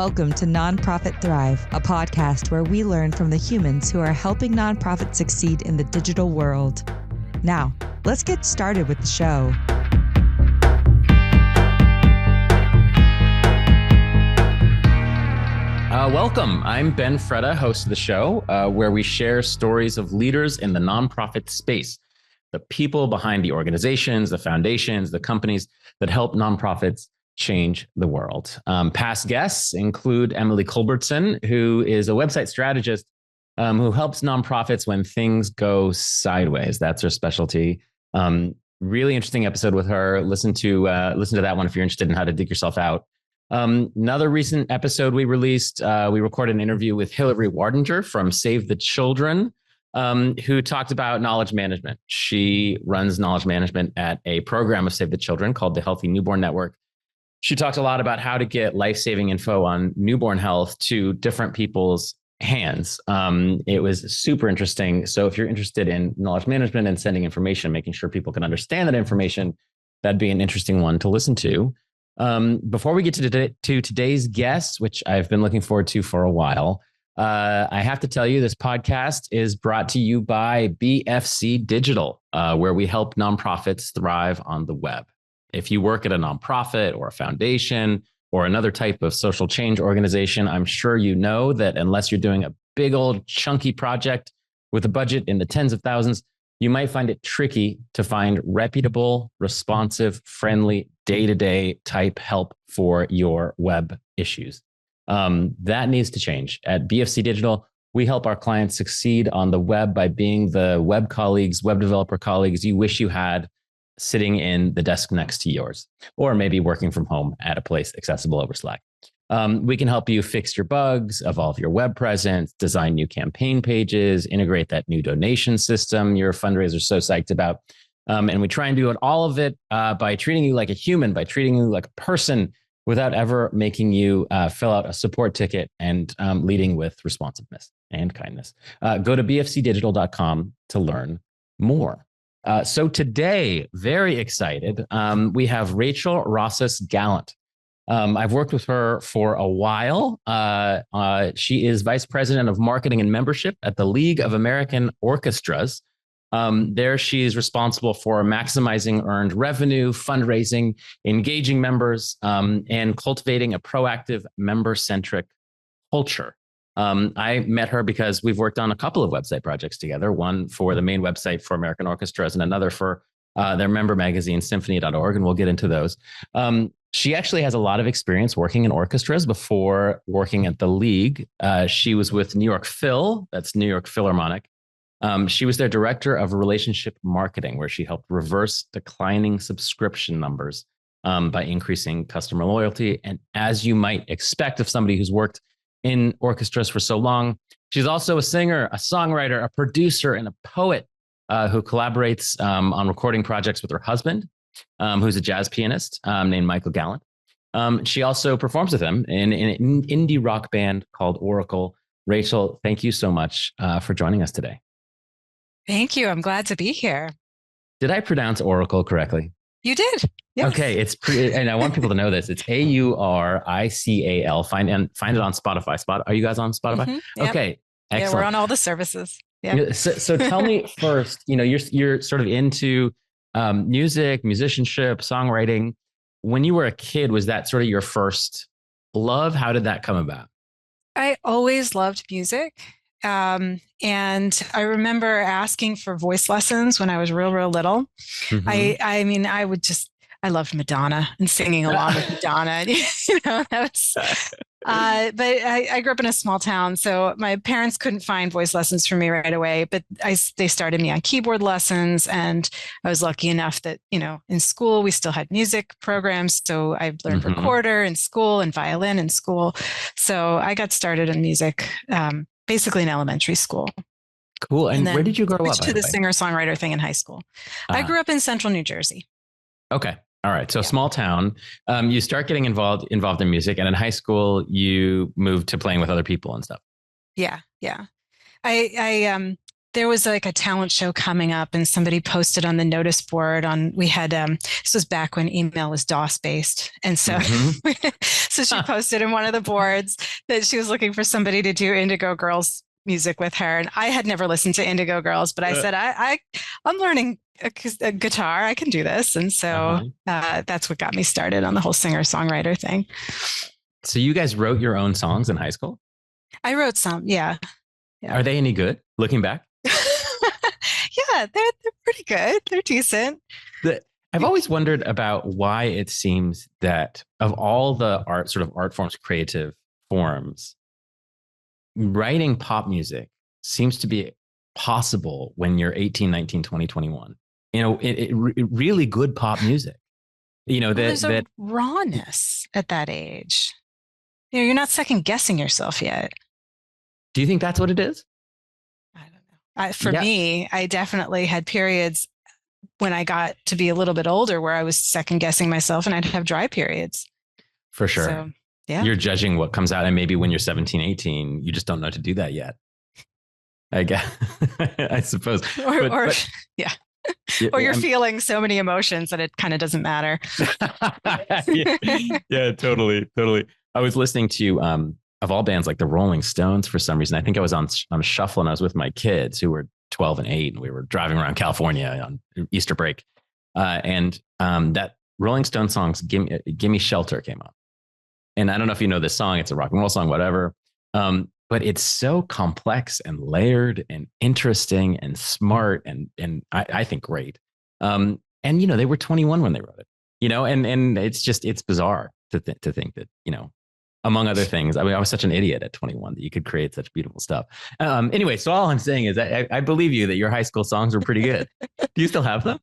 Welcome to Nonprofit Thrive, a podcast where we learn from the humans who are helping nonprofits succeed in the digital world. Now, let's get started with the show. Welcome. I'm Ben Freda, host of the show, where we share stories of leaders in the nonprofit space, the people behind the organizations, the foundations, the companies that help nonprofits change the world. Past guests include Emily Culbertson, who is a website strategist who helps nonprofits when things go sideways. That's her specialty. Really interesting episode with her. Listen to that one if you're interested in how to dig yourself out. Another recent episode we released, we recorded an interview with Hillary Wardinger from Save the Children, who talked about knowledge management. She runs knowledge management at a program of Save the Children called the Healthy Newborn Network. She talked a lot about how to get life-saving info on newborn health to different people's hands. It was super interesting. So if you're interested in knowledge management and sending information, making sure people can understand that information, that'd be an interesting one to listen to. Before we get to today's guest, which I've been looking forward to for a while, I have to tell you this podcast is brought to you by BFC Digital, where we help nonprofits thrive on the web. If you work at a nonprofit or a foundation or another type of social change organization, I'm sure you know that unless you're doing a big old chunky project with a budget in the tens of thousands, you might find it tricky to find reputable, responsive, friendly, day-to-day type help for your web issues. That needs to change. At BFC Digital, we help our clients succeed on the web by being the web colleagues, web developer colleagues you wish you had sitting in the desk next to yours, or maybe working from home at a place accessible over Slack. We can help you fix your bugs, evolve your web presence, design new campaign pages, integrate that new donation system your fundraiser's so psyched about. And we try and do all of it by treating you like a human, by treating you like a person without ever making you fill out a support ticket and leading with responsiveness and kindness. Go to bfcdigital.com to learn more. So today, very excited, we have Rachel Rossos Gallant. I've worked with her for a while. She is Vice President of Marketing and Membership at the League of American Orchestras. There, she is responsible for maximizing earned revenue, fundraising, engaging members, and cultivating a proactive member-centric culture. I met her because we've worked on a couple of website projects together, one for the main website for American Orchestras and another for their member magazine, symphony.org, and we'll get into those. She actually has a lot of experience working in orchestras before working at the League. She was with New York Phil, that's New York Philharmonic. She was their director of relationship marketing, where she helped reverse declining subscription numbers by increasing customer loyalty. And as you might expect of somebody who's worked in orchestras for so long, she's also a singer, a songwriter, a producer, and a poet who collaborates on recording projects with her husband, who's a jazz pianist named Michael Gallant. She also performs with him in an indie rock band called Oracle. Rachel, thank you so much for joining us today. Thank you. I'm glad to be here. Did I pronounce Oracle correctly? You did. Yes. Okay, it's pretty, and I want people to know this. It's AURICAL. Find it on Spotify. Are you guys on Spotify? Mm-hmm. Yep. Okay, excellent. Yeah, we're on all the services. Yeah. So tell me first. You're sort of into musicianship, songwriting. When you were a kid, was that sort of your first love? How did that come about? I always loved music. And I remember asking for voice lessons when I was real little. Mm-hmm. I loved Madonna and singing along with Madonna. That was, but I grew up in a small town, so my parents couldn't find voice lessons for me right away, but they started me on keyboard lessons, and I was lucky enough that, in school, we still had music programs. So I learned mm-hmm. recorder in school and violin in school. So I got started in music, basically in elementary school. Cool. And where did you grow up? To the singer-songwriter thing in high school. I grew up in central New Jersey. Okay. All right. So small town, you start getting involved in music, and in high school you moved to playing with other people and stuff. Yeah. I there was like a talent show coming up and somebody posted on the notice board we had, this was back when email was DOS based. And so, so she posted in one of the boards that she was looking for somebody to do Indigo Girls music with her. And I had never listened to Indigo Girls, but I said, I'm learning a guitar. I can do this. And so that's what got me started on the whole singer-songwriter thing. So you guys wrote your own songs in high school? I wrote some, yeah. Are they any good, looking back? Yeah, they're pretty good. They're decent. I've always wondered about why it seems that of all the art forms, creative forms, writing pop music seems to be possible when you're 18, 19, 20, 21. You know, really good pop music. You know, there's a rawness at that age. You know, you're not second guessing yourself yet. Do you think that's what it is? I don't know. For me, I definitely had periods when I got to be a little bit older where I was second guessing myself, and I'd have dry periods. For sure. So, yeah. You're judging what comes out, and maybe when you're 17, 18, you just don't know how to do that yet. I guess, I suppose. Yeah. Or you're feeling so many emotions that it kind of doesn't matter. yeah, totally. I was listening to, of all bands, like the Rolling Stones for some reason. I think I was on shuffle and I was with my kids who were 12 and 8, and we were driving around California on Easter break. And that Rolling Stone song's Gimme Shelter came up. And I don't know if you know this song. It's a rock and roll song, whatever. But it's so complex and layered and interesting and smart and I think great. And, you know, they were 21 when they wrote it, you know, and it's bizarre to think that, you know, among other things, I mean, I was such an idiot at 21 that you could create such beautiful stuff. Anyway, so all I'm saying is I believe you that your high school songs were pretty good. Do you still have them?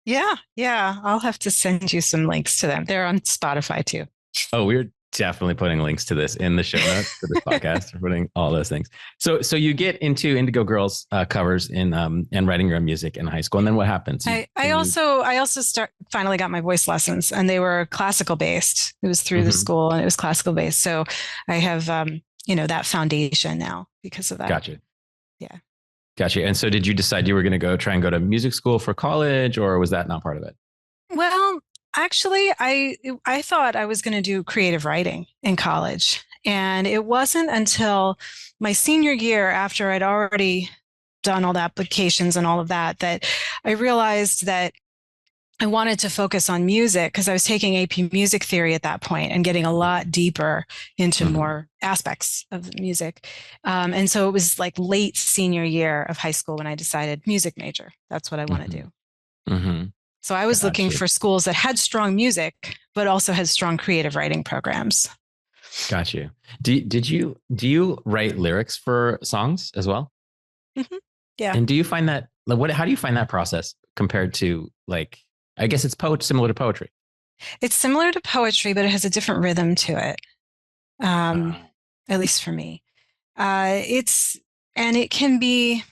Yeah. I'll have to send you some links to them. They're on Spotify too. Oh, we're definitely putting links to this in the show notes for this podcast. We're putting all those things. So you get into Indigo Girls covers and writing your own music in high school, and then what happens? I also finally got my voice lessons, and they were classical based. It was through the school, and it was classical based. So I have that foundation now because of that. Gotcha. Yeah. Gotcha. And so did you decide you were going to try and go to music school for college, or was that not part of it? Well, actually, I thought I was going to do creative writing in college. And it wasn't until my senior year, after I'd already done all the applications and all of that, that I realized that I wanted to focus on music, because I was taking AP music theory at that point and getting a lot deeper into more aspects of music. And so it was like late senior year of high school when I decided music major. That's what I want to do. Mm-hmm. So I was looking for schools that had strong music, but also had strong creative writing programs. Got you. Do you write lyrics for songs as well? Mm-hmm. Yeah. And do you find that, how do you find that process compared to, like, I guess it's similar to poetry? It's similar to poetry, but it has a different rhythm to it. At least for me. It can be,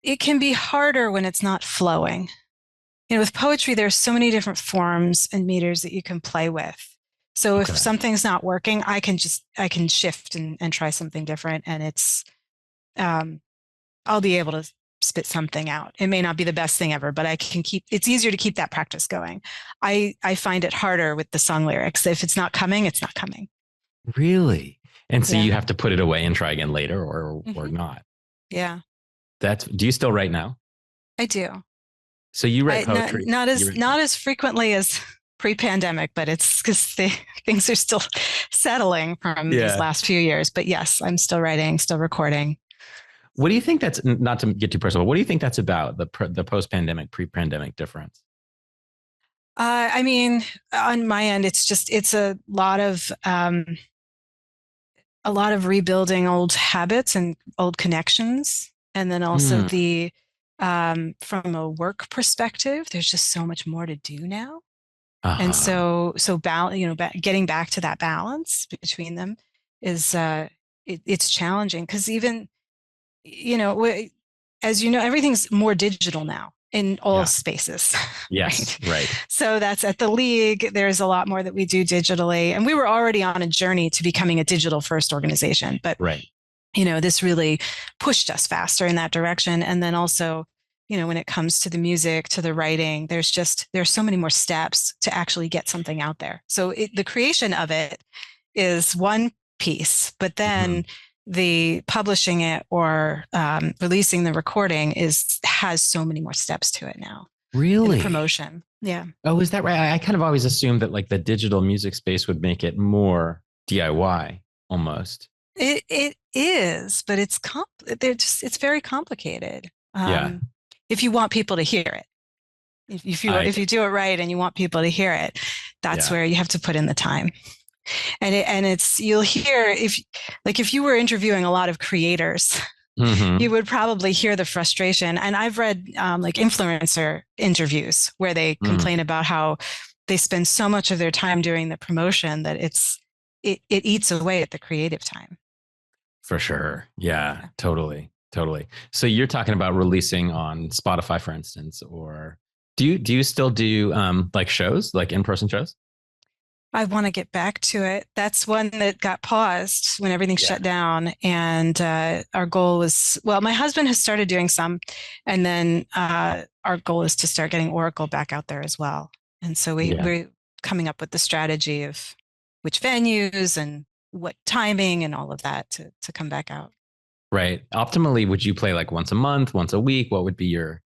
it can be harder when it's not flowing. You know, with poetry, there's so many different forms and meters that you can play with. So if something's not working, I can shift and try something different. And I'll be able to spit something out. It may not be the best thing ever, but it's easier to keep that practice going. I find it harder with the song lyrics. If it's not coming, it's not coming. Really? And so you have to put it away and try again later or not. Yeah. Do you still write now? I do. So you write poetry? Not as frequently as pre-pandemic, but it's because things are still settling from these last few years. But yes, I'm still writing, still recording. What do you think that's, not to get too personal, what do you think that's about, the post-pandemic, pre-pandemic difference? I mean, on my end, it's a lot of rebuilding old habits and old connections. And then also from a work perspective, there's just so much more to do now. And so getting back to that balance between them is, it's challenging, because even, as you know, everything's more digital now in all spaces. Yes. Right. So that's at the League. There's a lot more that we do digitally, and we were already on a journey to becoming a digital first organization, but this really pushed us faster in that direction. And then also, when it comes to the music, to the writing, there's so many more steps to actually get something out there. So the creation of it is one piece, but then the publishing it or releasing the recording has so many more steps to it now. Really? The promotion. Yeah. Oh, is that right? I kind of always assumed that like the digital music space would make it more DIY almost. It is, but it's very complicated. If you want people to hear it, if you do it right and you want people to hear it, that's where you have to put in the time. And you'll hear if you were interviewing a lot of creators, you would probably hear the frustration. And I've read like influencer interviews where they complain about how they spend so much of their time doing the promotion that it eats away at the creative time. For sure. Yeah, totally. So you're talking about releasing on Spotify, for instance, or do you still do like shows, like in-person shows? I want to get back to it. That's one that got paused when everything shut down. And our goal was, my husband has started doing some, and then our goal is to start getting Oracle back out there as well. And so we're coming up with the strategy of which venues and what timing and all of that to come back out. Right. Optimally, would you play like once a month, once a week? What would be or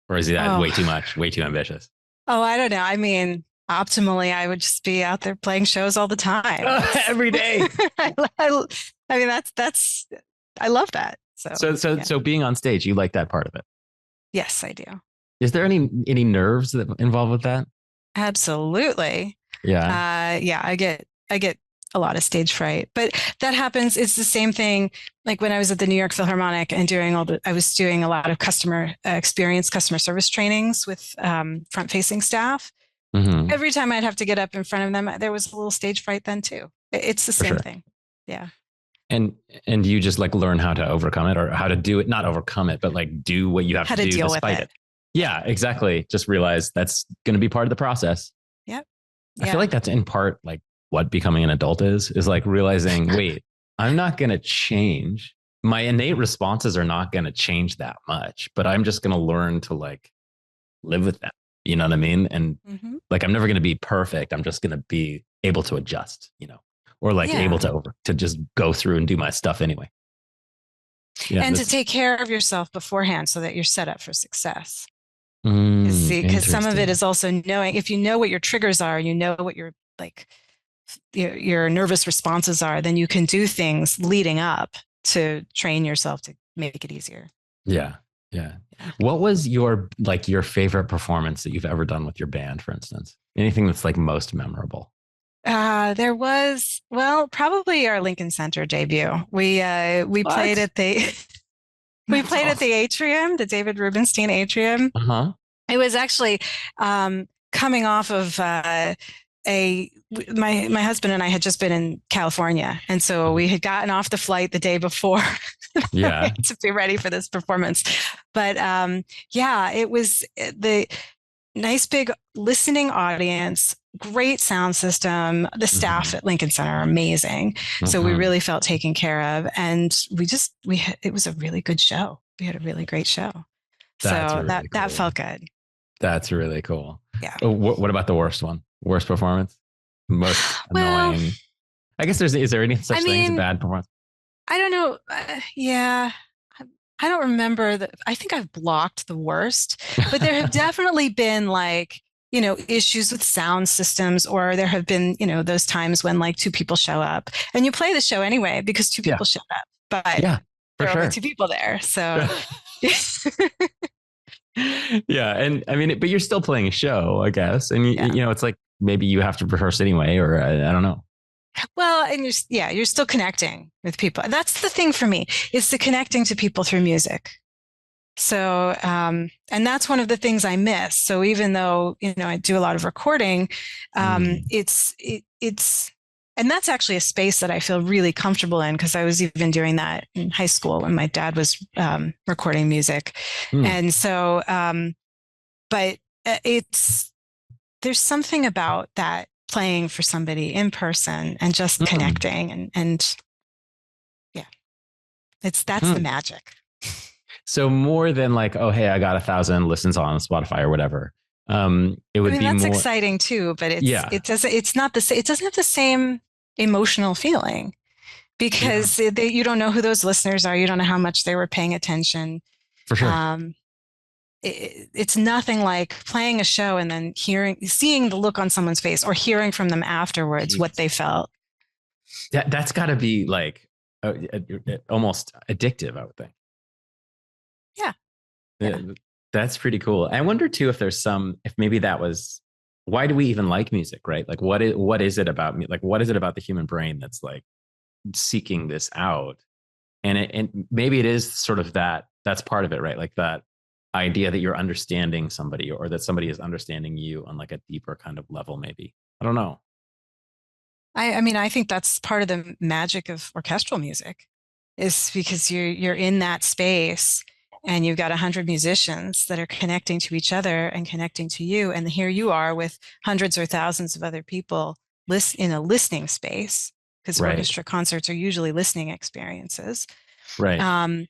is that way too much, way too ambitious? Oh, I don't know. I mean, optimally, I would just be out there playing shows all the time. Every day. I mean, that's I love that. So being on stage, you like that part of it? Yes, I do. Is there any nerves that involved with that? Absolutely. Yeah. I get a lot of stage fright, but that happens. It's the same thing. Like when I was at the New York Philharmonic and I was doing a lot of customer service trainings with front facing staff. Every time I'd have to get up in front of them, there was a little stage fright then too. It's the same thing. Yeah. And you just like learn how to overcome it, or how to do it, not overcome it, but like do what you have to do despite it. Yeah, exactly. Just realize that's going to be part of the process. Yep. I feel like that's in part like what becoming an adult is like realizing, wait, I'm not going to change. My innate responses are not going to change that much, but I'm just going to learn to like live with them. You know what I mean? And like, I'm never going to be perfect. I'm just going to be able to adjust, or like able to just go through and do my stuff anyway. And to take care of yourself beforehand so that you're set up for success. Because some of it is also knowing, if you know what your triggers are, you know what your like your nervous responses are, then you can do things leading up to train yourself to make it easier. Yeah. What was your favorite performance that you've ever done with your band, for instance? Anything that's like most memorable? There was, probably our Lincoln Center debut. We played at the at the atrium, the David Rubenstein atrium. It was actually coming off of my husband and I had just been in California, and so we had gotten off the flight the day before to be ready for this performance. But it was the nice big listening audience, great sound system. The staff at Lincoln Center are amazing. So we really felt taken care of, and it was a really good show. We had a really great show. That felt good. That's really cool. Yeah. What about the worst one? Worst performance? Most annoying? I guess is there any such thing as a bad performance? I don't know. I don't remember that. I think I've blocked the worst, but there have definitely been issues with sound systems, or there have been, those times when like two people show up and you play the show anyway because two people showed up, but there are only two people there. So yeah. And I mean, but you're still playing a show, I guess. And it's like, maybe you have to rehearse anyway, or I don't know. Well, and you're still connecting with people. That's the thing for me, is the connecting to people through music. So, and that's one of the things I miss. So even though, I do a lot of recording, it's, and that's actually a space that I feel really comfortable in, because I was even doing that in high school when my dad was recording music. And so, but there's something about that, playing for somebody in person and just connecting and That's the magic. So more than like, oh, hey, I got 1,000 listens on Spotify or whatever. It would be that's more exciting too, but yeah. it's not the same. It doesn't have the same emotional feeling Yeah, because you don't know who those listeners are. You don't know how much they were paying attention. for sure. Um, it's nothing like playing a show and then seeing the look on someone's face or hearing from them afterwards what they felt. That's got to be like almost addictive, I would think. Yeah. Yeah. That's pretty cool. I wonder too if maybe that was why do we even like music, right? Like what is it about me? Like what is it about the human brain that's like seeking this out? And maybe it is sort of that's part of it, right? Like that idea that you're understanding somebody or that somebody is understanding you on like a deeper kind of level, maybe. I don't know. I mean, I think that's part of the magic of orchestral music is because you're in that space and you've got 100 musicians that are connecting to each other and connecting to you. And here you are with hundreds or thousands of other people in a listening space, because Right. orchestra concerts are usually listening experiences. Right.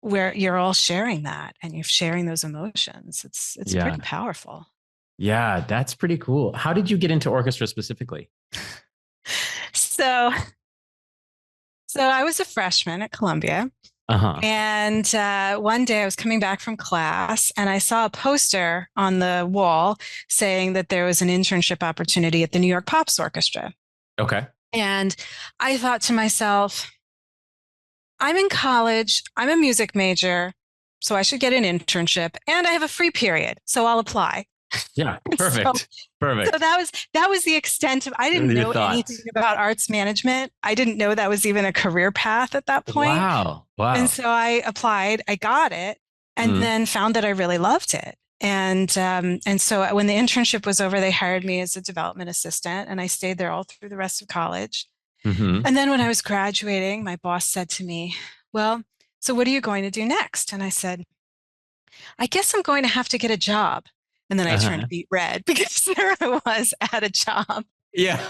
Where you're all sharing that and you're sharing those emotions. It's Yeah. pretty powerful. Yeah, that's pretty cool. How did you get into orchestra specifically? So I was a freshman at Columbia. Uh-huh. And one day I was coming back from class and I saw a poster on the wall saying that there was an internship opportunity at the New York Pops Orchestra. Okay. And I thought to myself, I'm in college, I'm a music major, so I should get an internship and I have a free period, so I'll apply. Yeah, perfect. Perfect. So that was the extent of I didn't know anything about arts management. I didn't know that was even a career path at that point. Wow. And so I applied, I got it, and then found that I really loved it. And so when the internship was over, they hired me as a development assistant, and I stayed there all through the rest of college. And then when I was graduating, my boss said to me, "Well, so what are you going to do next?" And I said, "I guess I'm going to have to get a job." And then I turned beet red because there I was at a job. Yeah.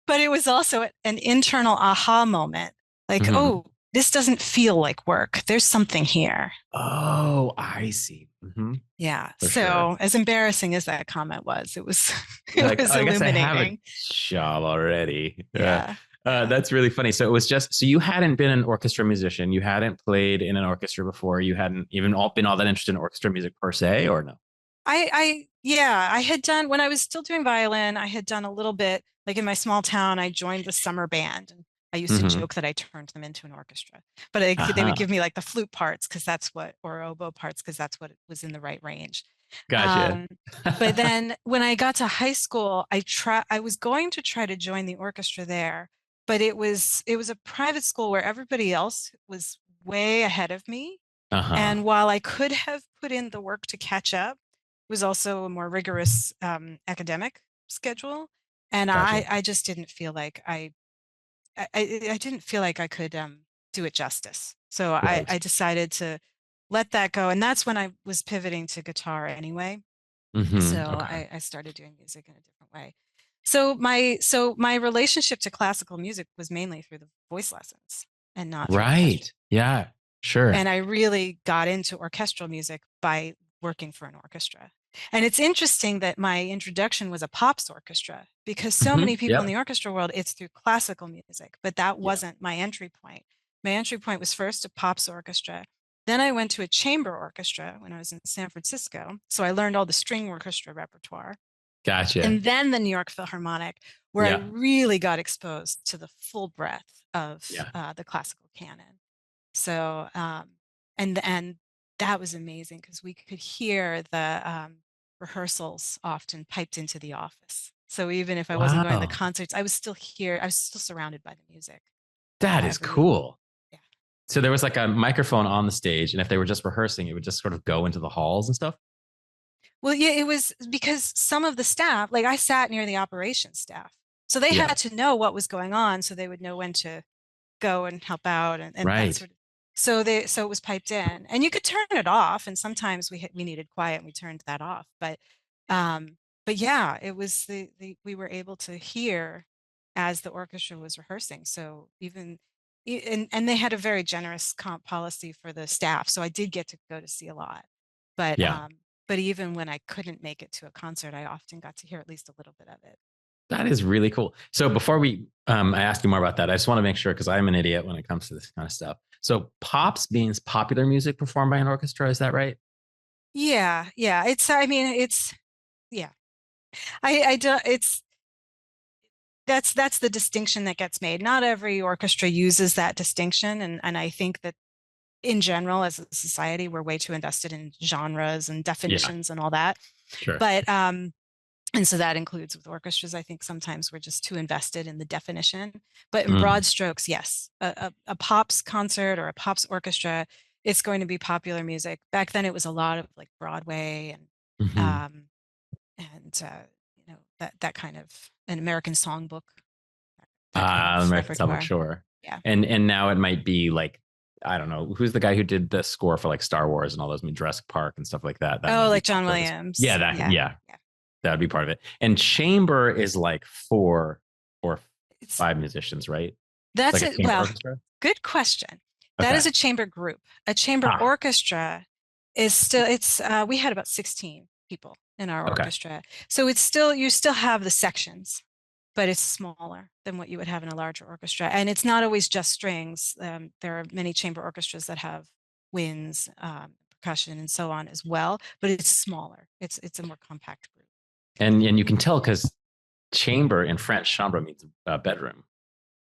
But it was also an internal aha moment. Like, oh, this doesn't feel like work. There's something here. Oh, I see. Yeah. For sure. As embarrassing as that comment was, it was was I guess illuminating. I have a job already. Yeah. That's really funny. So it was so you hadn't been an orchestra musician. You hadn't played in an orchestra before. You hadn't even been all that interested in orchestra music per se, or no? I had done when I was still doing violin. I had done a little bit, like in my small town. I joined the summer band, and I used to joke that I turned them into an orchestra. But they would give me like the flute parts or oboe parts because that's what was in the right range. Gotcha. But then when I got to high school, I was going to try to join the orchestra there, but it was a private school where everybody else was way ahead of me. And while I could have put in the work to catch up, it was also a more rigorous academic schedule. And gotcha. I just didn't feel like I didn't feel like I could do it justice. So right. I decided to let that go. And that's when I was pivoting to guitar anyway. So I started doing music in a different way. So my relationship to classical music was mainly through the voice lessons and not right. Yeah, sure. And I really got into orchestral music by working for an orchestra. And it's interesting that my introduction was a pops orchestra because so many people in the orchestra world, it's through classical music, but that wasn't my entry point. My entry point was first a pops orchestra. Then I went to a chamber orchestra when I was in San Francisco. So I learned all the string orchestra repertoire. Gotcha. And then the New York Philharmonic, where I really got exposed to the full breadth of the classical canon. So, and that was amazing because we could hear the rehearsals often piped into the office. So even if I wasn't going to the concerts, I was still here. I was still surrounded by the music. That is cool. Yeah. So there was like a microphone on the stage, and if they were just rehearsing, it would just sort of go into the halls and stuff? Well, yeah, it was because some of the staff, like I sat near the operations staff. So they had to know what was going on so they would know when to go and help out and that sort of. So it was piped in, and you could turn it off. And sometimes we needed quiet, and we turned that off. But yeah, it was we were able to hear as the orchestra was rehearsing. So and they had a very generous comp policy for the staff. So I did get to go to see a lot. But Yeah. but even when I couldn't make it to a concert, I often got to hear at least a little bit of it. That is really cool. So before I ask you more about that, I just want to make sure, because I'm an idiot when it comes to this kind of stuff. So pops means popular music performed by an orchestra. Is that right? Yeah. Yeah. I do, that's the distinction that gets made. Not every orchestra uses that distinction. And I think that in general, as a society, we're way too invested in genres and definitions and all that. Sure. But and so that includes with orchestras. I think sometimes we're just too invested in the definition. But in broad strokes, yes, a pops concert or a pops orchestra, it's going to be popular music. Back then, it was a lot of like Broadway and that kind of an American songbook. That kind of American repertoire. Songbook, sure. Yeah. And now it might be like, I don't know, who's the guy who did the score for like Star Wars and all those, Jurassic Park and stuff like that. Oh, like John Williams. Yeah, that would be part of it. And chamber is like 4 or 5 musicians, right? That's like it. Well, good question. That is a chamber group. A chamber orchestra is still, we had about 16 people in our orchestra. So it's still, you still have the sections, but it's smaller than what you would have in a larger orchestra. And it's not always just strings. There are many chamber orchestras that have winds, percussion, and so on as well, but it's smaller. It's a more compact group. And you can tell because chamber in French, chambre means bedroom.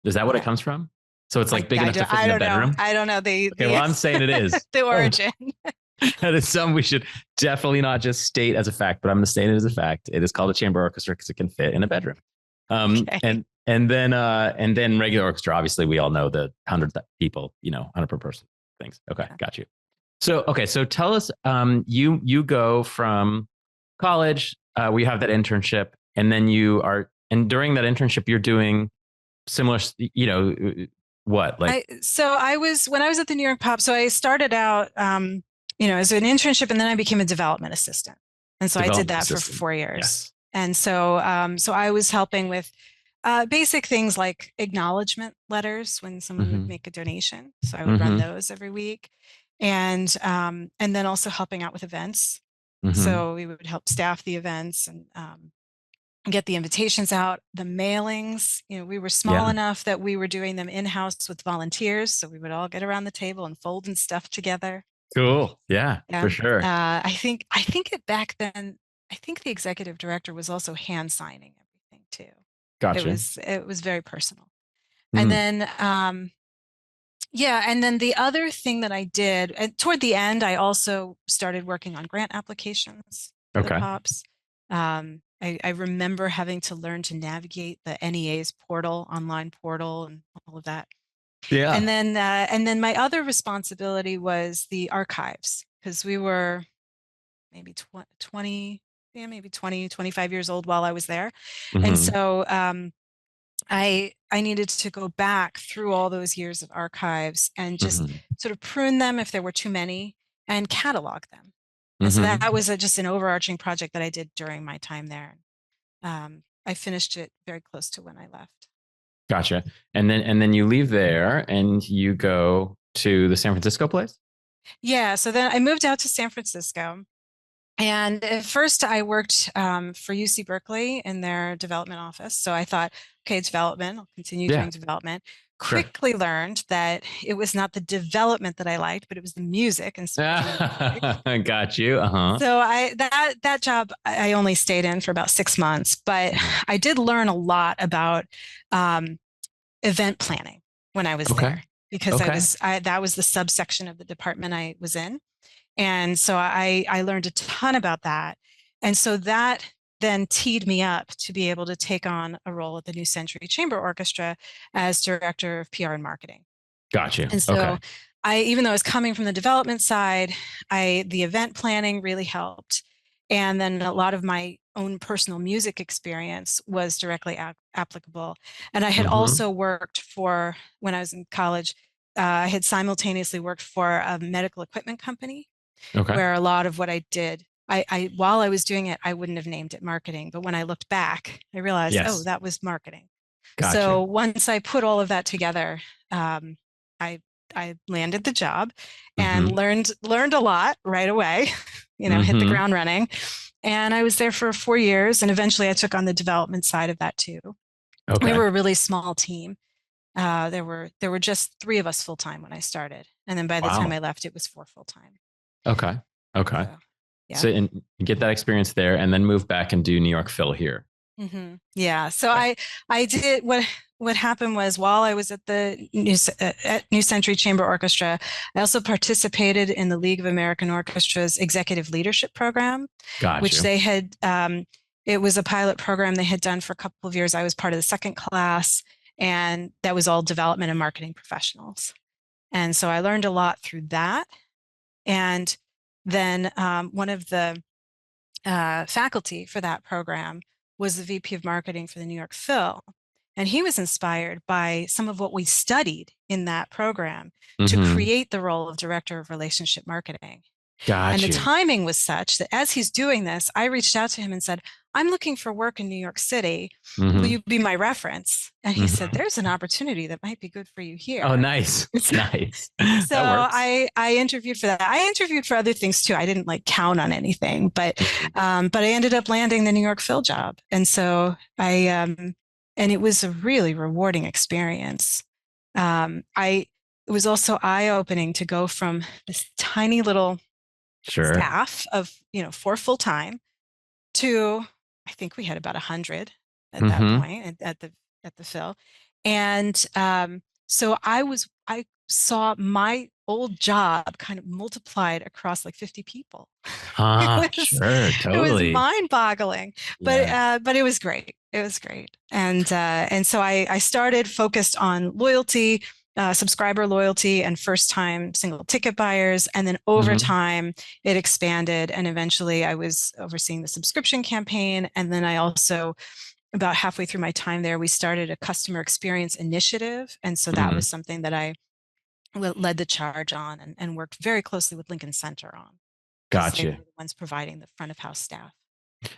Is that what it comes from? So it's like big enough to fit in a bedroom? I don't know. Well, I'm saying it is. The origin. That is something we should definitely not just state as a fact, but I'm going to state it as a fact. It is called a chamber orchestra because it can fit in a bedroom. And then regular orchestra, obviously we all know the 100 people, 100 per person things. Okay, got you. So tell us, you go from college, we have that internship, and then and during that internship, you're doing similar, what? Like, when I was at the New York Pop, so I started out, as an internship, and then I became a development assistant. And so I did that for 4 years. Yes. And so I was helping with basic things like acknowledgement letters when someone would make a donation. So I would run those every week. And then also helping out with events. So we would help staff the events and get the invitations out, the mailings. We were small enough that we were doing them in-house with volunteers. So we would all get around the table and fold and stuff together. Cool. Yeah, for sure. I think back then, I think the executive director was also hand signing everything too. Gotcha. It was very personal. And then, and then the other thing that I did, and toward the end, I also started working on grant applications for the Pops. I remember having to learn to navigate the NEA's online portal and all of that. Yeah. And then my other responsibility was the archives, because we were maybe 20, 25 years old while I was there. And so I needed to go back through all those years of archives and just sort of prune them if there were too many and catalog them. And so that was just an overarching project that I did during my time there. I finished it very close to when I left. Gotcha. And then you leave there and you go to the San Francisco place? Yeah. So then I moved out to San Francisco. And at first I worked for UC Berkeley in their development office. So I thought, okay, development, I'll continue doing development. Quickly learned that it was not the development that I liked, but it was the music. And so I got you. So that job I only stayed in for about 6 months, but I did learn a lot about event planning when I was there, because that was the subsection of the department I was in. And so I learned a ton about that. And so that then teed me up to be able to take on a role at the New Century Chamber Orchestra as director of PR and marketing. Gotcha. And so even though I was coming from the development side, the event planning really helped. And then a lot of my own personal music experience was directly applicable. And I had also worked when I was in college, I had simultaneously worked for a medical equipment company, where a lot of what I did, while I was doing it, I wouldn't have named it marketing. But when I looked back, I realized, that was marketing. Got So you. once I put all of that together, um, I I landed the job and Mm-hmm. learned a lot right away, hit the Mm-hmm. ground running. And I was there for 4 years, and eventually I took on the development side of that too. We Okay. were a really small team. There were just three of us full time when I started, and then by the time Wow. I left, it was four full time. Okay. Okay. So, yeah. So and you get that experience there and then move back and do New York Phil here. Yeah. So Okay. I did what happened was while I was at the at New Century Chamber Orchestra, I also participated in the League of American Orchestras Executive Leadership Program, Got which you. they had. It was a pilot program they had done for a couple of years. I was part of the second class, and that was all development and marketing professionals. And so I learned a lot through that. And then one of the faculty for that program was the VP of marketing for the New York Phil. And he was inspired by some of what we studied in that program to Mm-hmm. create the role of director of relationship marketing. And Got the you. timing was such that as he's doing this, I reached out to him and said, I'm looking for work in New York City. Will Mm-hmm. you be my reference? And he said, Mm-hmm. there's an opportunity that might be good for you Oh, here. nice. So, Nice. so That works. I interviewed for that. I interviewed for other things too. I didn't like count on anything, Mhm. but I ended up landing the New York Phil job. And so and it was a really rewarding experience. I It was also eye-opening to go from this tiny little Sure. staff of, four full time to, I think we had about 100 at that Mm-hmm. point at the Phil. And so I saw my old job kind of multiplied across like 50 people. It Ah, was sure. it was Totally. mind-boggling, Yeah. but it was great. It was great. And so I started focused on loyalty, subscriber loyalty, and first-time single ticket buyers. And then over Mm-hmm. time, it expanded, and eventually I was overseeing the subscription campaign. And then I also, about halfway through my time there, we started a customer experience initiative. And so that Mm-hmm. was something that I led the charge on and worked very closely with Lincoln Center on, because Got they were you. the ones providing the front of house staff.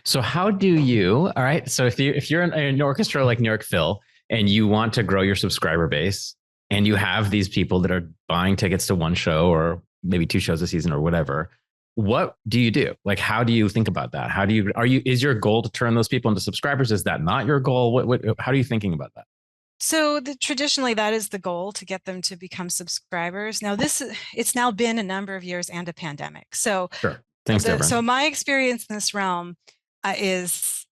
So how do you, all right. So if you're in an orchestra like New York Phil and you want to grow your subscriber base and you have these people that are buying tickets to one show or maybe two shows a season or whatever, what do you do? Like, how do you think about that? Is your goal to turn those people into subscribers? Is that not your goal? How are you thinking about that? So traditionally, that is the goal, to get them to become subscribers. Now, it's now been a number of years and a pandemic. So Sure. Things different. so my experience in this realm is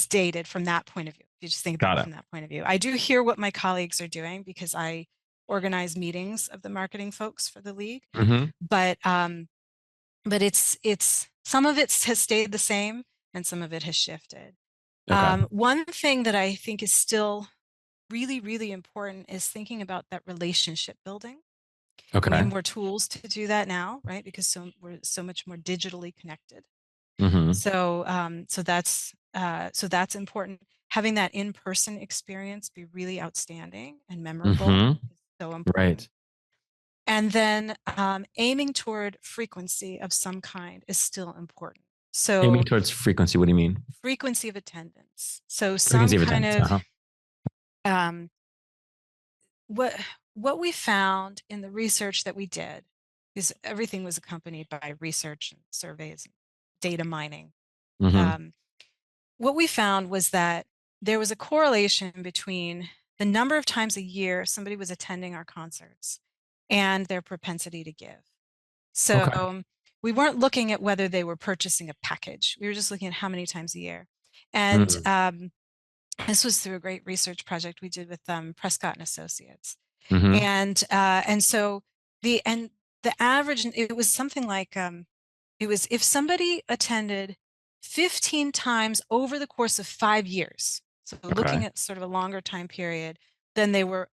dated from that point of view. If you just think about Got it it. from that point of view, I do hear what my colleagues are doing because I organize meetings of the marketing folks for the league. Mm-hmm. But it's some of it has stayed the same and some of it has shifted. Okay. One thing that I think is still really, really important is thinking about that relationship building. And we have Okay. more tools to do that now, right? Because we're so much more digitally connected. Mm-hmm. So that's important. Having that in-person experience be really outstanding and memorable Mm-hmm. is so important. Right. And then aiming toward frequency of some kind is still important. Aiming So towards frequency. What do you mean? frequency of attendance. So some Frequency of kind attendance. of Uh-huh. um, what what we found in the research that we did, is everything was accompanied by research and surveys and data mining. Mm-hmm. Um, what we found was that there was a correlation between the number of times a year somebody was attending our concerts and their propensity to give. Okay. So we weren't looking at whether they were purchasing a package. We were just looking at how many times a year. And Mm-hmm. this was through a great research project we did with Prescott and Associates. Mm-hmm. And so the average, it was something like it was if somebody attended 15 times over the course of 5 years, so Okay. looking at sort of a longer time period, then they were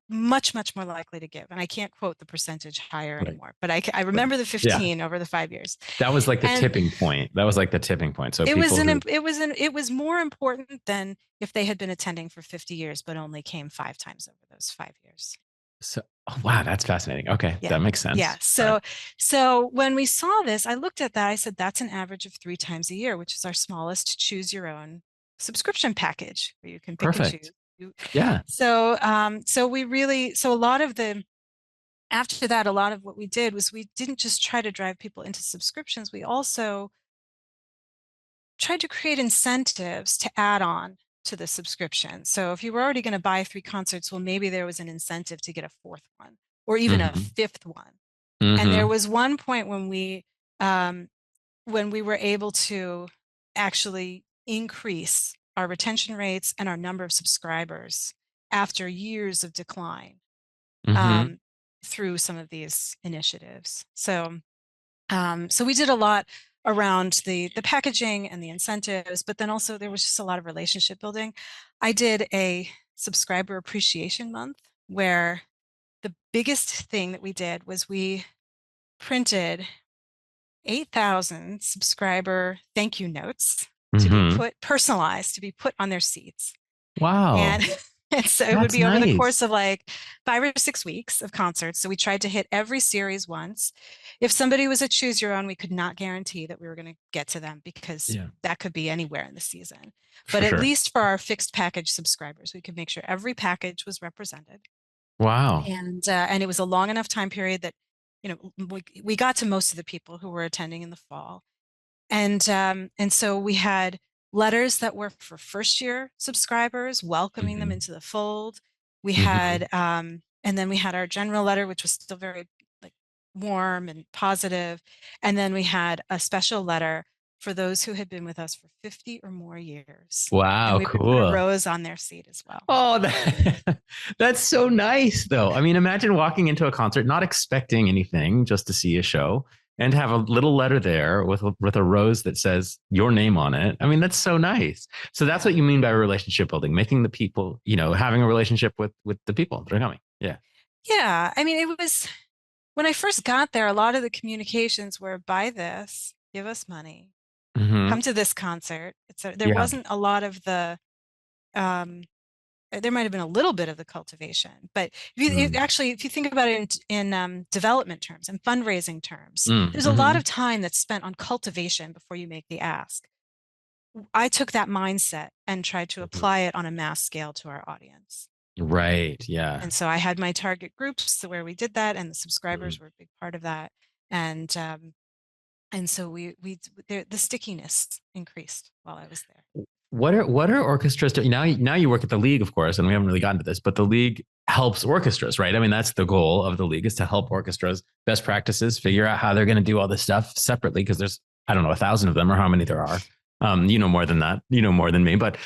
much, much more likely to give. And I can't quote the percentage higher Right. anymore, but I Right. remember the Yeah. 15 over the 5 years. That was like the And tipping point. That was like the tipping point. So it was people an who, it was more important than if they had been attending for 50 years but only came 5 times over those 5 years. so, oh, wow, that's fascinating. Okay. Yeah. That makes Yeah. sense. All right. So when we saw this, I looked at that. I said, that's an average of 3 times a year, which is our smallest choose your own subscription package where you can pick and choose. Perfect. Yeah. So a lot of after that, a lot of what we did was we didn't just try to drive people into subscriptions. We also tried to create incentives to add on to the subscription. So if you were already going to buy 3 concerts, well, maybe there was an incentive to get a 4th one or even a 5th one. And there was one point when we were able to actually increase our retention rates and our number of subscribers after years of decline through some of these initiatives. So we did a lot around the packaging and the incentives, but then also there was just a lot of relationship building. I did a subscriber appreciation month where the biggest thing that we did was we printed 8,000 subscriber thank you notes to be personalized, to be put on their seats. Wow. And so it would be over the course of like 5 or 6 weeks of concerts. So we tried to hit every series once. If somebody was a choose your own, we could not guarantee that we were going to get to them because that could be anywhere in the season. But at least for our fixed package subscribers, we could make sure every package was represented. Wow. And it was a long enough time period that, we got to most of the people who were attending in the fall. And so we had letters that were for first-year subscribers, welcoming them into the fold. We had, and then we had our general letter, which was still very like warm and positive. And then we had a special letter for those who had been with us for 50 or more years. Wow, and we cool. put a rose on their seat as well. Oh, that's so nice, though. I mean, imagine walking into a concert, not expecting anything, just to see a show, and have a little letter there with a rose that says your name on it. I mean, that's so nice. So that's what you mean by relationship building, making the people, having a relationship with the people that are coming. Yeah. Yeah. I mean, it was when I first got there, a lot of the communications were buy this, give us money, come to this concert. There wasn't a lot of the, there might have been a little bit of the cultivation, but if you think about it in development terms and fundraising terms, there's a lot of time that's spent on cultivation before you make the ask. I took that mindset and tried to apply it on a mass scale to our audience. Right. Yeah. And so I had my target groups where we did that, and the subscribers were a big part of that. And so the stickiness increased while I was there. What are orchestras doing now? Now you work at the League, of course, and we haven't really gotten to this, but the League helps orchestras, right? I mean, that's the goal of the League, is to help orchestras, best practices, figure out how they're going to do all this stuff separately, because there's, I don't know, 1,000 of them or how many there are. More than that, more than me. But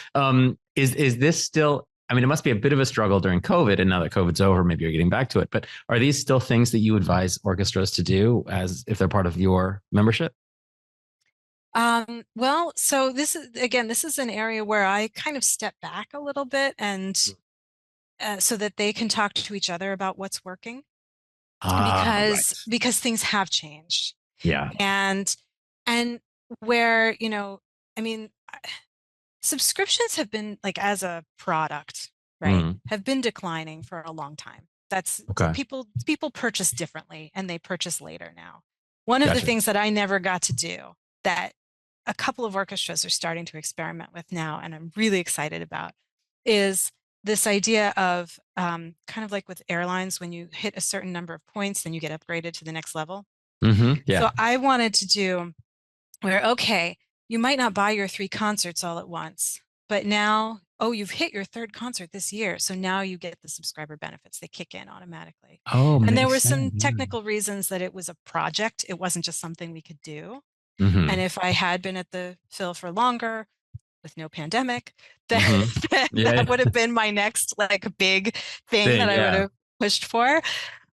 is this still? I mean, it must be a bit of a struggle during COVID, and now that COVID's over, maybe you're getting back to it. But are these still things that you advise orchestras to do as if they're part of your membership? Well, so this is an area where I kind of step back a little bit, and so that they can talk to each other about what's working, because things have changed. Yeah. And where, I mean, subscriptions have been, like, as a product, right, have been declining for a long time. That's people purchase differently, and they purchase later now. One of the things that I never got to do that a couple of orchestras are starting to experiment with now, and I'm really excited about, is this idea of kind of like with airlines, when you hit a certain number of points, then you get upgraded to the next level. So I wanted to do where, okay, you might not buy your 3 concerts all at once, but now, you've hit your 3rd concert this year, so now you get the subscriber benefits. They kick in automatically. And there were some technical reasons that it was a project. It wasn't just something we could do. And if I had been at the Phil for longer, with no pandemic, that would have been my next, like, big thing that I would have pushed for.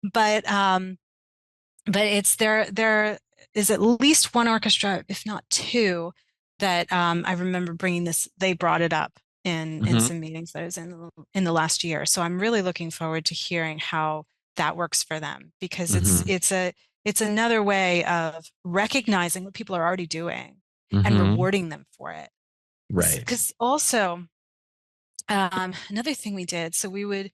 But it's there is at least one orchestra, if not 2, that I remember bringing this. They brought it up in some meetings that I was in the last year. So I'm really looking forward to hearing how that works for them, because it's another way of recognizing what people are already doing and rewarding them for it. Right. Because also, another thing we did, so we would,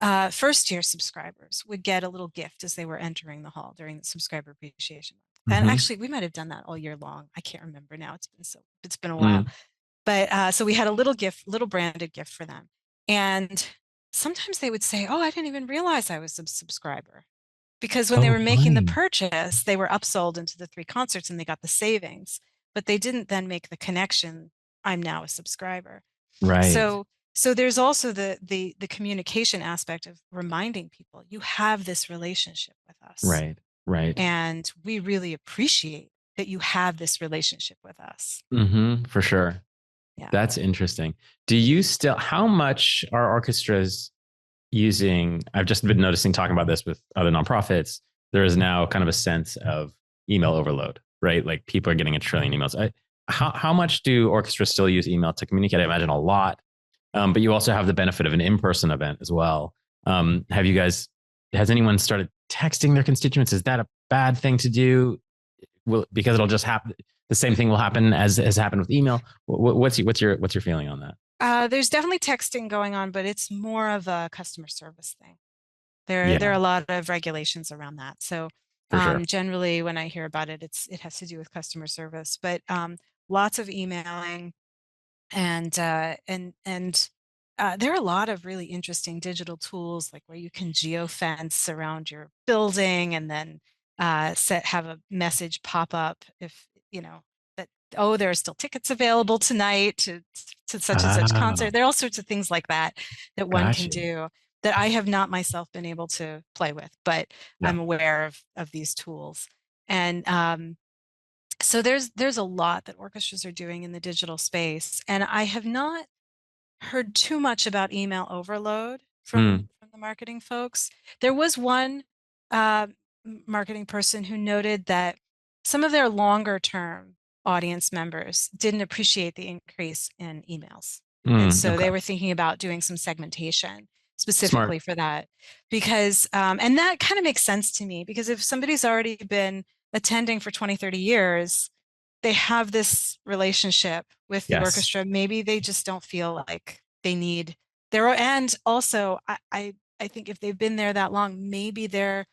first-year subscribers would get a little gift as they were entering the hall during the subscriber appreciation month. And actually, we might have done that all year long. I can't remember now. It's been a while. But so we had a little branded gift for them. And sometimes they would say, oh, I didn't even realize I was a subscriber. Because when they Oh, were making the funny. purchase, they were upsold into the 3 concerts and they got the savings, but they didn't then make the connection, I'm now a subscriber. Right. So there's also the communication aspect of reminding people you have this relationship with us, Right. Right. and we really appreciate that you have this relationship with us. For sure. Yeah. That's interesting. Do you still, how much are orchestras using? I've just been noticing, talking about this with other nonprofits, there is now kind of a sense of email overload, right? Like people are getting a trillion emails. How much do orchestras still use email to communicate? I imagine a lot. But you also have the benefit of an in-person event as well. Have you guys, has anyone started texting their constituents? Is that a bad thing to do? Because it'll just happen. The same thing will happen as has happened with email. What's your feeling on that? There's definitely texting going on, but it's more of a customer service thing. There are Yeah, a lot of regulations around that. So for sure. generally, when I hear about it, it has to do with customer service. But lots of emailing, and there are a lot of really interesting digital tools, like where you can geofence around your building and then have a message pop up if you know that, oh, there are still tickets available tonight to such and such Ah, concert. There are all sorts of things like that that one can gotcha. do that I have not myself been able to play with, but Yeah. I'm aware of these tools. And so there's a lot that orchestras are doing in the digital space, and I have not heard too much about email overload Mm, from the marketing folks. There was one uh, marketing person who noted that some of their longer term audience members didn't appreciate the increase in emails. And so okay. they were thinking about doing some segmentation Smart. specifically for that. Because, and that kind of makes sense to me, because if somebody's already been attending for 20, 30 years, they have this relationship with the Yes. orchestra. Maybe they just don't feel like they need their, and also I think if they've been there that long, maybe they're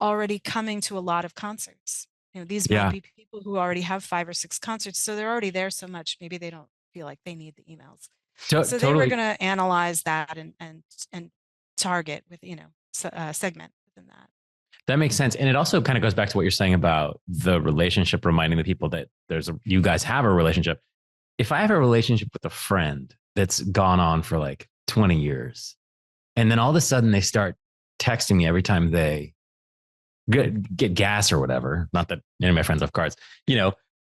already coming to a lot of concerts. These might Yeah. be people who already have 5 or 6 concerts, so they're already there so much, maybe they don't feel like they need the emails. So they were Totally. going to analyze that and target with, segment within that. That makes sense. And it also kind of goes back to what you're saying about the relationship, reminding the people that you guys have a relationship. If I have a relationship with a friend that's gone on for like 20 years, and then all of a sudden they start texting me every time they get gas or whatever, not that any of my friends have cars,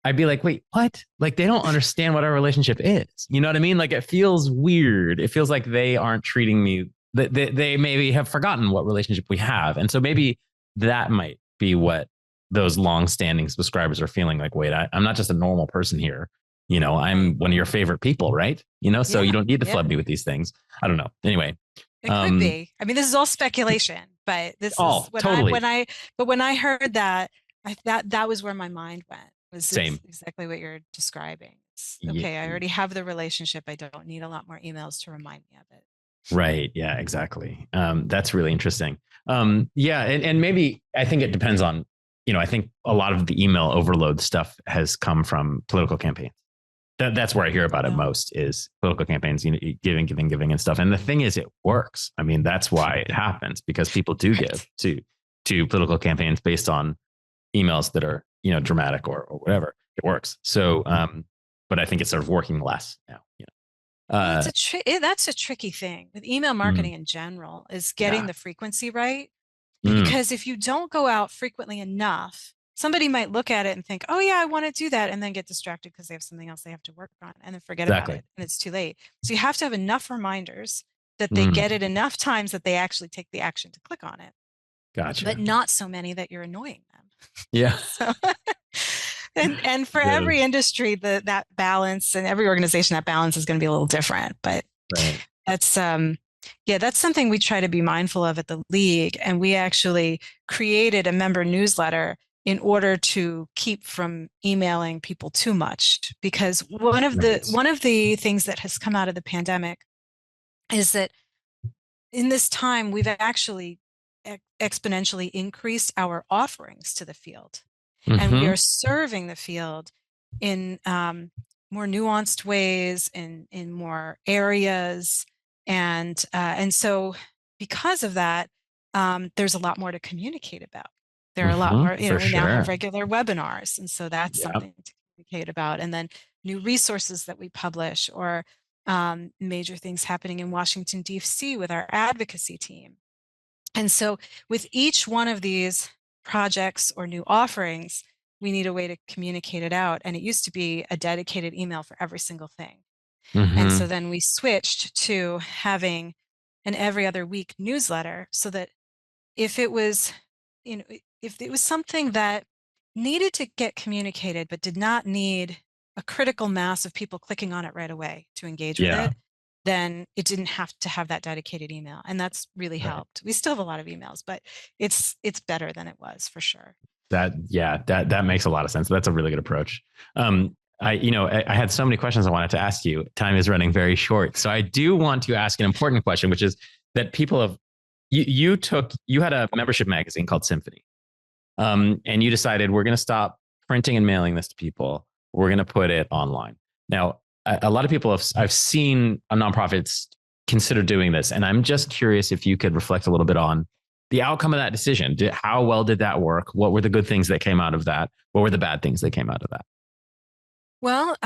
I'd be like, wait, what? Like they don't understand what our relationship is. You know what I mean? Like it feels weird. It feels like they aren't treating me, they maybe have forgotten what relationship we have. And so maybe that might be what those long-standing subscribers are feeling like. Wait, I'm not just a normal person here. I'm Right. one of your favorite people, right? So you Yeah. don't need to Yeah. flood me with these things. I don't know. Anyway, It could um, be. I mean, this is all speculation, but this is oh, totally when I heard that, that was where my mind went. It's same. exactly what you're describing. It's, Yeah, okay, I already have the relationship. I don't need a lot more emails to remind me of it. right. Yeah, exactly. That's really interesting. Yeah, and maybe I think it depends on, I think a lot of the email overload stuff has come from political campaigns. That's where I hear about it Yeah. most, is political campaigns, giving and stuff. And the thing is, it works. I mean, that's why it happens, because people do Right. give to political campaigns based on emails that are, dramatic or whatever. It works. So, but I think it's sort of working less now. Well, Uh, that's a tricky thing with email mm, marketing in general, is getting yeah. the frequency right. Mm, Because if you don't go out frequently enough, somebody might look at it and think, oh, yeah, I want to do that, and then get distracted because they have something else they have to work on and then forget about exactly. it. And it's too late. So you have to have enough reminders that they Mm, get it enough times that they actually take the action to click on it, but gotcha. not so many that you're annoying them. Yeah. So, and for The, every industry, that balance, and every organization, that balance is going to be a little different. But right. that's yeah, that's something we try to be mindful of at the league. And we actually created a member newsletter in order to keep from emailing people too much. Because Right. one of the things that has come out of the pandemic is that in this time we've actually exponentially increased our offerings to the field. And we Mm-hmm. are serving the field in more nuanced ways in more areas. And so because of that, there's a lot more to communicate about. There are a lot more, For we now have sure. regular webinars. And so that's Yeah. something to communicate about. And then new resources that we publish, or major things happening in Washington, D.C. with our advocacy team. And so with each one of these projects or new offerings, we need a way to communicate it out. And it used to be a dedicated email for every single thing. And so then we switched to having an every other week newsletter, so that if it was, if it was something that needed to get communicated, but did not need a critical mass of people clicking on it right away to engage with Yeah. it, then it didn't have to have that dedicated email. And that's really Right. helped. We still have a lot of emails, but it's better than it was, for sure. That makes a lot of sense. That's a really good approach. I had so many questions I wanted to ask you. Time is running very short. So I do want to ask an important question, which is that people have, you had a membership magazine called Symphony. And you decided, we're going to stop printing and mailing this to people. We're going to put it online. Now, a lot of people I've seen nonprofits consider doing this. And I'm just curious if you could reflect a little bit on the outcome of that decision. How well did that work? What were the good things that came out of that? What were the bad things that came out of that? Well,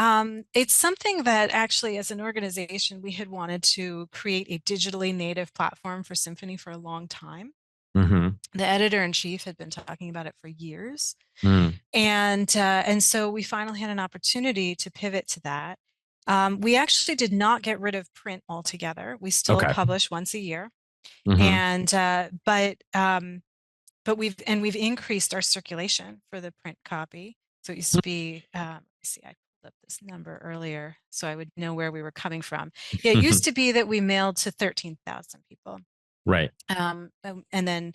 it's something that actually, as an organization, we had wanted to create a digitally native platform for Symphony for a long time. Mm-hmm. The editor-in-chief had been talking about it for years. Mm. And so we finally had an opportunity to pivot to that. We actually did not get rid of print altogether. We still publish once a year. Mm-hmm. But we've increased our circulation for the print copy. So it used to be, let's see, I pulled up this number earlier so I would know where we were coming from. Yeah, it used to be that we mailed to 13,000 people. Right. And then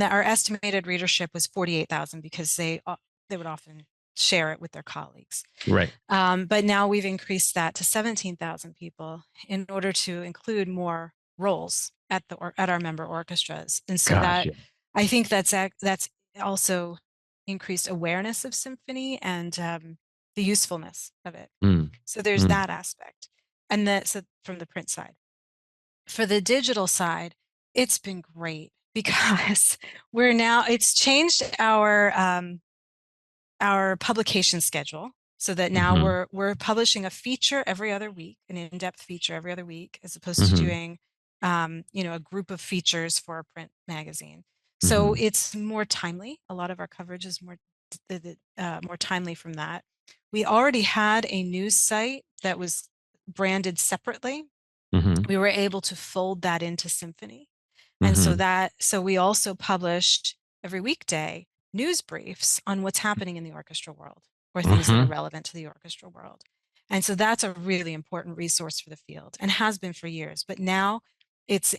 our estimated readership was 48,000, because they would often share it with their colleagues. Right. But now we've increased that to 17,000 people in order to include more roles at our member orchestras. And so Gotcha. I think that's also increased awareness of Symphony and the usefulness of it. So there's that aspect. And that's from the print side. For the digital side, it's been great, because it's changed our publication schedule, so that now we're publishing a feature every other week, an in-depth feature every other week, as opposed to doing a group of features for a print magazine. So it's more timely. A lot of our coverage is more timely from that. We already had a news site that was branded separately. We were able to fold that into Symphony. And so we also published every weekday news briefs on what's happening in the orchestra world, or things that are relevant to the orchestra world. And so that's a really important resource for the field, and has been for years. But now it's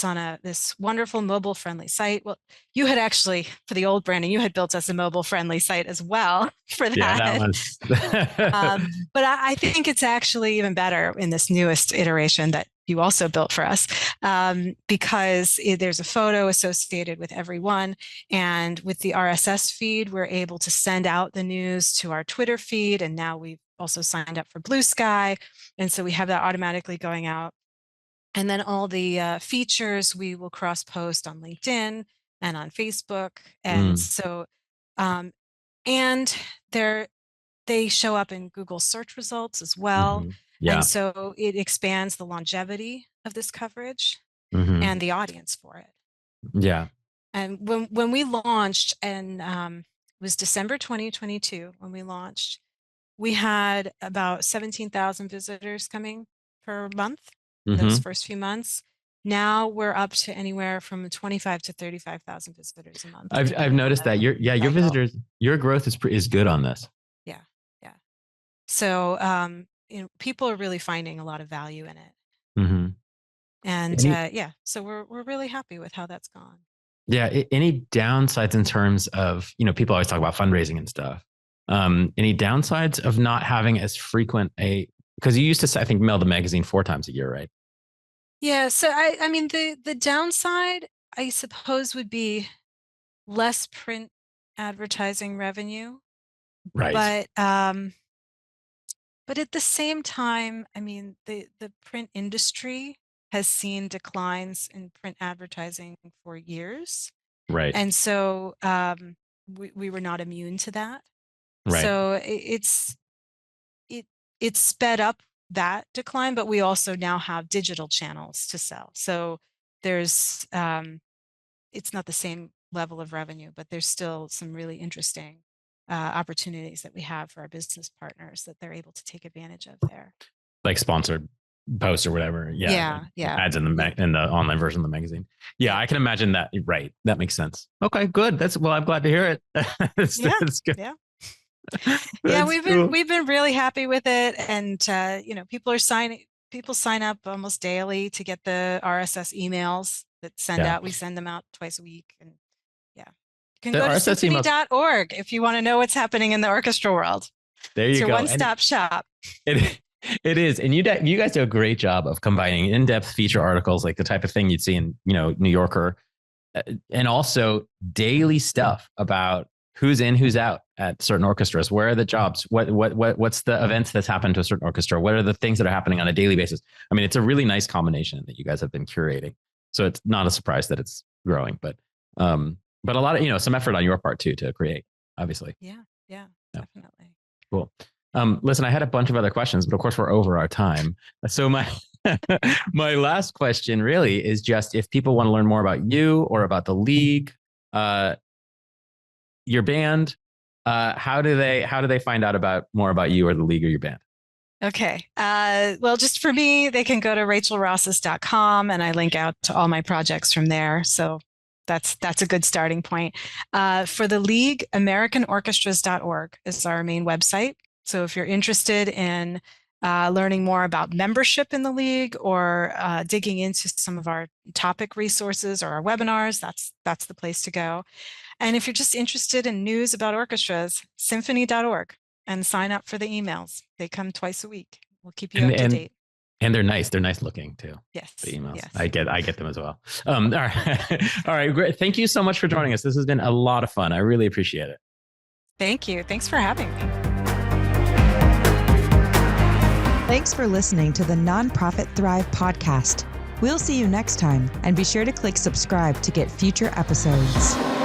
on this wonderful mobile friendly site. Well, you had actually, for the old branding, you had built us a mobile friendly site as well for that. Yeah, that was. But I think it's actually even better in this newest iteration that you also built for us, because there's a photo associated with every one. And with the RSS feed, we're able to send out the news to our Twitter feed. And now we've also signed up for Blue Sky. And so we have that automatically going out. And then all the features we will cross post on LinkedIn and on Facebook. And so, and they show up in Google search results as well. Yeah. And so it expands the longevity of this coverage and the audience for it. Yeah. And when we launched, and it was December 2022 when we launched, we had about 17,000 visitors coming per month those first few months. Now we're up to anywhere from 25 to 35,000 visitors a month. I've noticed that your visitors, your growth is good on this. Yeah. So people are really finding a lot of value in it. And so we're really happy with how that's gone. Yeah. Any downsides in terms of, people always talk about fundraising and stuff. Any downsides of not having as frequent because you used to, I think, mail the magazine 4 times a year, right? Yeah. So I mean, the downside, I suppose, would be less print advertising revenue. Right. But But at the same time, I mean, the print industry has seen declines in print advertising for years. Right. And so we were not immune to that. Right. So it sped up that decline, but we also now have digital channels to sell. So there's it's not the same level of revenue, but there's still some really interesting opportunities that we have for our business partners that they're able to take advantage of there. Like sponsored posts or whatever. Yeah. Ads in the online version of the magazine. Yeah, I can imagine that. Right. That makes sense. Okay, good. I'm glad to hear it. That's good. Yeah. Yeah, we've been really happy with it, and people sign up almost daily to get the RSS emails that send out. We send them out twice a week, and you can go to symphony.org if you want to know what's happening in the orchestra world. There you go. It's your one-stop shop. It is, and you guys do a great job of combining in-depth feature articles, like the type of thing you'd see in New Yorker, and also daily stuff about who's in, who's out at certain orchestras. Where are the jobs? What's the events that's happened to a certain orchestra? What are the things that are happening on a daily basis? I mean, it's a really nice combination that you guys have been curating. So it's not a surprise that it's growing, but a lot of, some effort on your part too, to create, obviously. Yeah, definitely. Cool. Listen, I had a bunch of other questions, but of course we're over our time. So my last question really is just if people want to learn more about you or about the league, your band, how do they find out more about you or the league or your band? Okay. Well, just for me, they can go to rachelrossos.com, and I link out to all my projects from there. So that's a good starting point. For the league, AmericanOrchestras.org is our main website. So if you're interested in learning more about membership in the league or digging into some of our topic resources or our webinars, that's the place to go. And if you're just interested in news about orchestras, symphony.org, and sign up for the emails. They come twice a week. We'll keep you up to date. And they're nice. They're nice looking too. Yes. The emails. Yes. I get them as well. All right. All right. Great. Thank you so much for joining us. This has been a lot of fun. I really appreciate it. Thank you. Thanks for having me. Thanks for listening to the Nonprofit Thrive podcast. We'll see you next time, and be sure to click subscribe to get future episodes.